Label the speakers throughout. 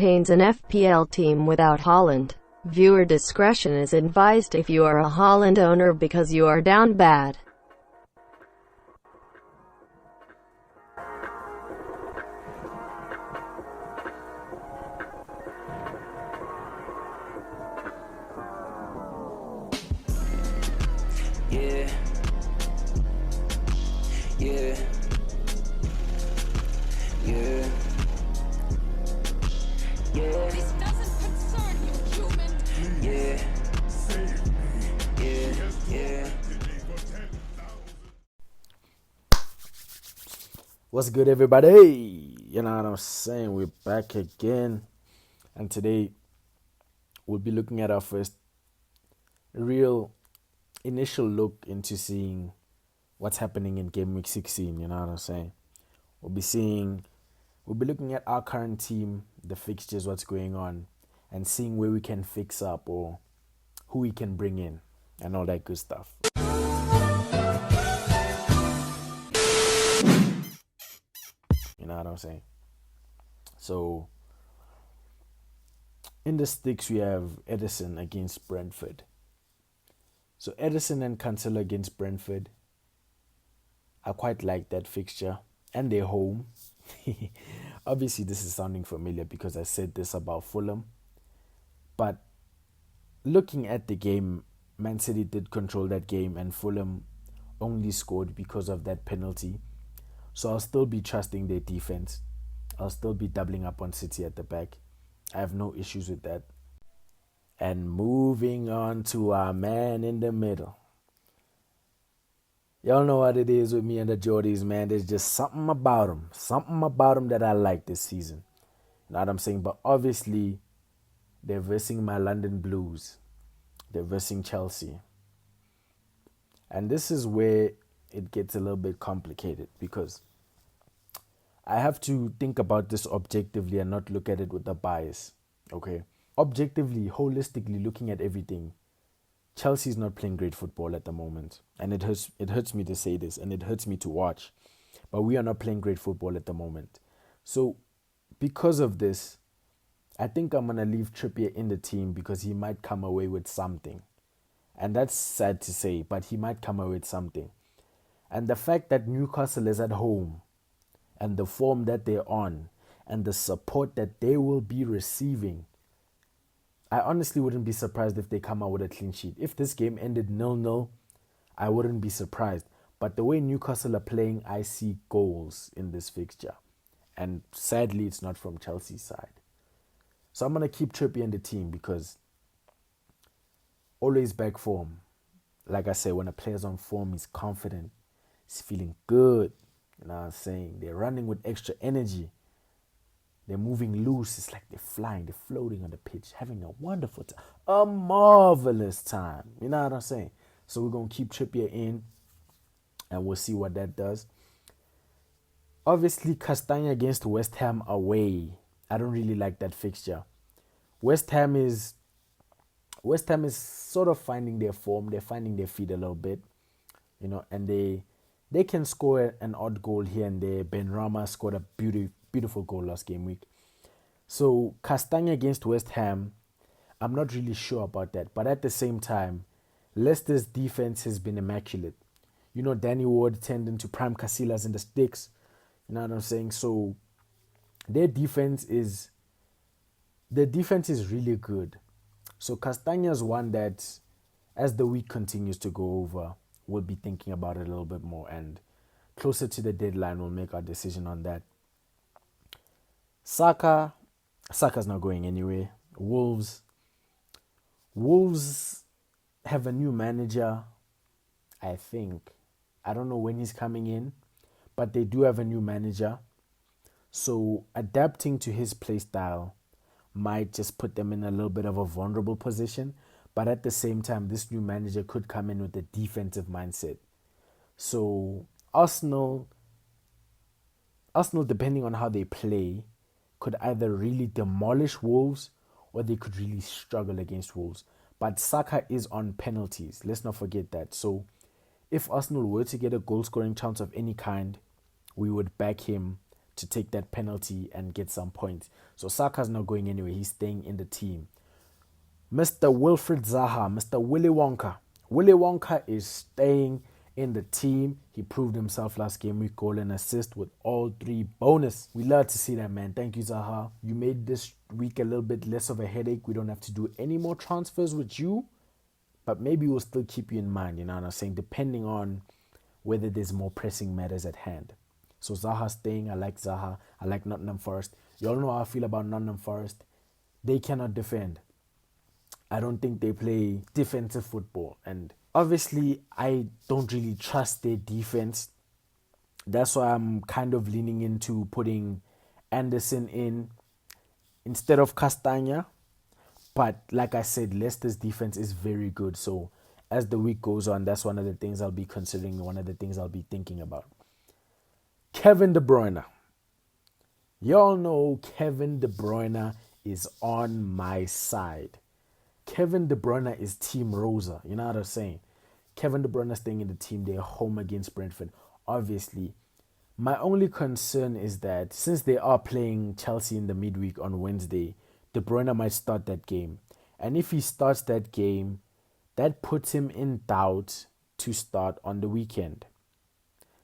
Speaker 1: contains an FPL team without Haaland. Viewer discretion is advised if you are a Haaland owner because you are down bad.
Speaker 2: Yeah. Yeah. Yeah. Yeah.
Speaker 3: This doesn't concern you, human.
Speaker 2: Yeah. Yeah. Yeah.
Speaker 4: What's good, everybody? You know what I'm saying? We're back again, and today we'll be looking at our first real initial look into seeing what's happening in game week 16. You know what I'm saying? We'll be looking at our current team, the fixtures, what's going on, and seeing where we can fix up or who we can bring in and all that good stuff. You know what I'm saying? So, in the sticks, we have Edison against Brentford. So, Edison and Cancelo against Brentford. I quite like that fixture. And they're home. Obviously, this is sounding familiar because I said this about Fulham. But looking at the game, Man City did control that game and Fulham only scored because of that penalty. So I'll still be trusting their defense. I'll still be doubling up on City at the back. I have no issues with that. And moving on to our man in the middle. Y'all know what it is with me and the Geordies, man. There's just something about them. Something about them that I like this season. You know what I'm saying? But obviously, they're versing my London Blues. They're versing Chelsea. And this is where it gets a little bit complicated because I have to think about this objectively and not look at it with a bias. Okay? Objectively, holistically looking at everything, Chelsea's not playing great football at the moment. And it hurts me to say this and it hurts me to watch. But we are not playing great football at the moment. So because of this, I think I'm going to leave Trippier in the team because he might come away with something. And that's sad to say, but he might come away with something. And the fact that Newcastle is at home and the form that they're on and the support that they will be receiving, I honestly wouldn't be surprised if they come out with a clean sheet. If this game ended 0-0, I wouldn't be surprised. But the way Newcastle are playing, I see goals in this fixture. And sadly, it's not from Chelsea's side. So I'm going to keep Trippier in the team because always back form. Like I said, when a player's on form, he's confident. He's feeling good. You know what I'm saying? They're running with extra energy. They're moving loose. It's like they're flying. They're floating on the pitch, having a wonderful time. A marvelous time. You know what I'm saying? So we're going to keep Trippier in and we'll see what that does. Obviously, Castagna against West Ham away. I don't really like that fixture. West Ham is sort of finding their form. They're finding their feet a little bit. You know, and they can score an odd goal here and there. Ben Rama scored a beautiful goal last game week. So Castagna against West Ham, I'm not really sure about that. But at the same time, Leicester's defense has been immaculate. You know, Danny Ward tending to prime Casillas in the sticks. You know what I'm saying? So their defense is really good. So Castagna's one that, as the week continues to go over, we'll be thinking about it a little bit more. And closer to the deadline, we'll make our decision on that. Saka's not going anywhere. Wolves have a new manager, I think. I don't know when he's coming in, but they do have a new manager. So adapting to his play style might just put them in a little bit of a vulnerable position. But at the same time, this new manager could come in with a defensive mindset. So Arsenal, depending on how they play, could either really demolish Wolves or they could really struggle against Wolves. But Saka is on penalties. Let's not forget that. So if Arsenal were to get a goal-scoring chance of any kind, we would back him to take that penalty and get some points. So Saka's not going anywhere. He's staying in the team. Mr. Wilfred Zaha, Mr. Willy Wonka. Willy Wonka is staying in the team. He proved himself last game week, goal and assist with all 3 bonus. We love to see that, man. Thank you, Zaha. You made this week a little bit less of a headache. We don't have to do any more transfers with you, but maybe we'll still keep you in mind, you know what I'm saying, depending on whether there's more pressing matters at hand. So Zaha staying. I like Zaha. I like Nottingham Forest. You all know how I feel about Nottingham Forest. They cannot defend. I don't think they play defensive football. And obviously, I don't really trust their defense. That's why I'm kind of leaning into putting Anderson in instead of Castagna. But like I said, Leicester's defense is very good. So as the week goes on, that's one of the things I'll be considering, one of the things I'll be thinking about. Kevin De Bruyne. Y'all know Kevin De Bruyne is on my side. Kevin De Bruyne is Team Rosa. You know what I'm saying? Kevin De Bruyne staying in the team. They're home against Brentford. Obviously, my only concern is that since they are playing Chelsea in the midweek on Wednesday, De Bruyne might start that game. And if he starts that game, that puts him in doubt to start on the weekend.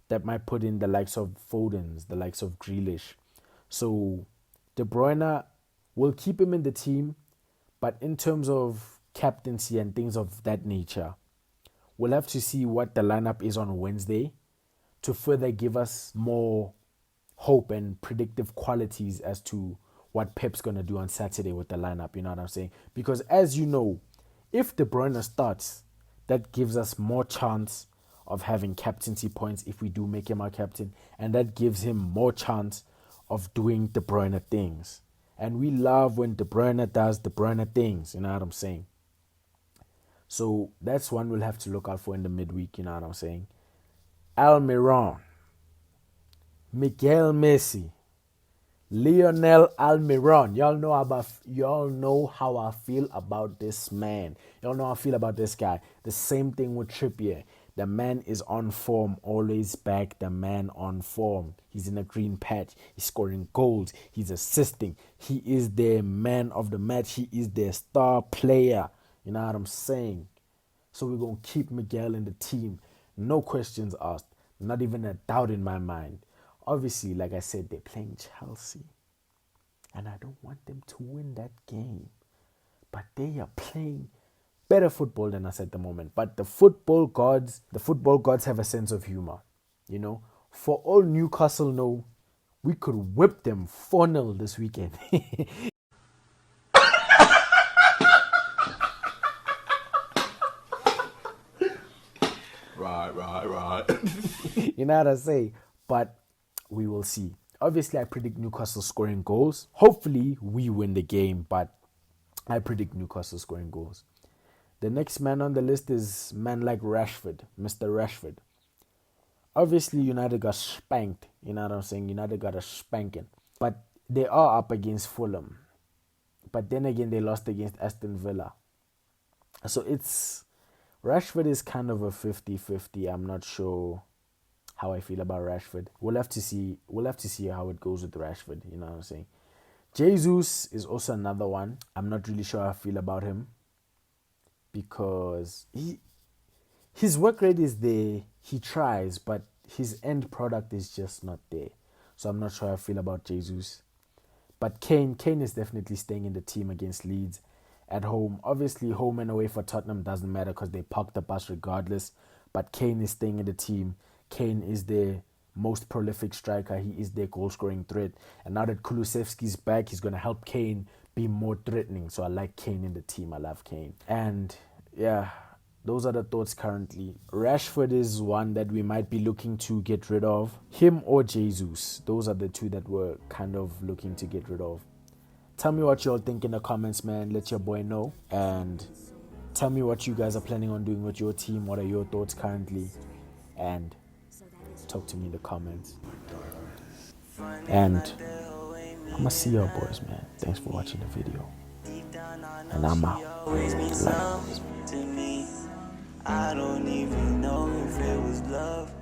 Speaker 4: That might put in the likes of Foden's, the likes of Grealish. So De Bruyne will keep him in the team. But in terms of captaincy and things of that nature, we'll have to see what the lineup is on Wednesday to further give us more hope and predictive qualities as to what Pep's going to do on Saturday with the lineup. You know what I'm saying? Because as you know, if De Bruyne starts, that gives us more chance of having captaincy points if we do make him our captain. And that gives him more chance of doing De Bruyne things. And we love when De Bruyne does De Bruyne things, you know what I'm saying? So that's one we'll have to look out for in the midweek, you know what I'm saying? Almiron, Miguel Messi, Lionel Almiron. Y'all know how I feel about this man. Y'all know how I feel about this guy. The same thing with Trippier. The man is on form, always back the man on form. He's in a green patch. He's scoring goals. He's assisting. He is the man of the match. He is their star player. You know what I'm saying? So we're going to keep Miguel in the team. No questions asked. Not even a doubt in my mind. Obviously, like I said, they're playing Chelsea. And I don't want them to win that game. But they are playing better football than us at the moment. But the football gods have a sense of humor. You know, for all Newcastle know, we could whip them 4-0 this weekend. Right. You know what I say? But we will see. Obviously, I predict Newcastle scoring goals. Hopefully, we win the game, but I predict Newcastle scoring goals. The next man on the list is man like Rashford, Mr. Rashford. Obviously, United got spanked. You know what I'm saying? United got a spanking. But they are up against Fulham. But then again, they lost against Aston Villa. So Rashford is kind of a 50-50. I'm not sure how I feel about Rashford. We'll have to see how it goes with Rashford. You know what I'm saying? Jesus is also another one. I'm not really sure how I feel about him. Because his work rate is there, he tries, but his end product is just not there. So I'm not sure how I feel about Jesus. But Kane is definitely staying in the team against Leeds at home. Obviously, home and away for Tottenham doesn't matter because they park the bus regardless. But Kane is staying in the team. Kane is their most prolific striker. He is their goal-scoring threat. And now that Kulusevski's back, he's going to help Kane be more threatening. So I like Kane in the team. I love Kane. And yeah, those are the thoughts currently. Rashford is one that we might be looking to get rid of. Him or Jesus. Those are the two that we're kind of looking to get rid of. Tell me what y'all think in the comments, man. Let your boy know. And tell me what you guys are planning on doing with your team. What are your thoughts currently? And talk to me in the comments. And I'm gonna see y'all boys, man. Thanks for watching the video. And I'm out.
Speaker 2: I don't even know if it was love.